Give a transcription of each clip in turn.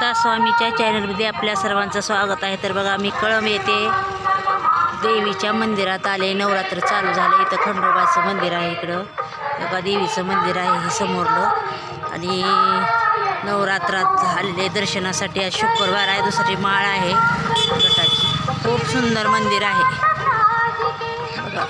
रेणुका स्वामीच्या चॅनलमध्ये आपल्या सर्वांचं स्वागत आहे। तर बघा मी कळंब येथे देवीच्या मंदिरात आले। नवरात्र चालू झाले। इथं खंडोबाचं मंदिर आहे, इकडं बघा देवीचं मंदिर आहे हे समोरलं। आणि नवरात्रात आलेले दर्शनासाठी आज शुक्रवार आहे, दुसरी माळ आहे गटाची। खूप सुंदर मंदिर आहे बघा।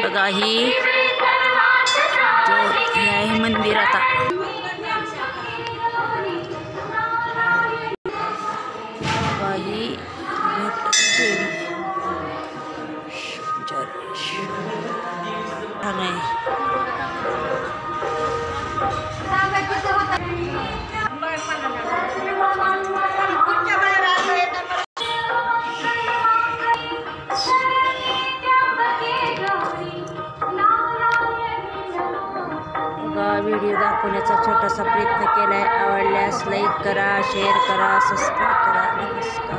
बघा ही आहे मंदिर आता। ही व्हिडिओ दाखवण्याचा छोटासा प्रयत्न केला आहे। आवडल्यास लाईक करा, शेअर करा, सबस्क्राईब करा। नमस्कार।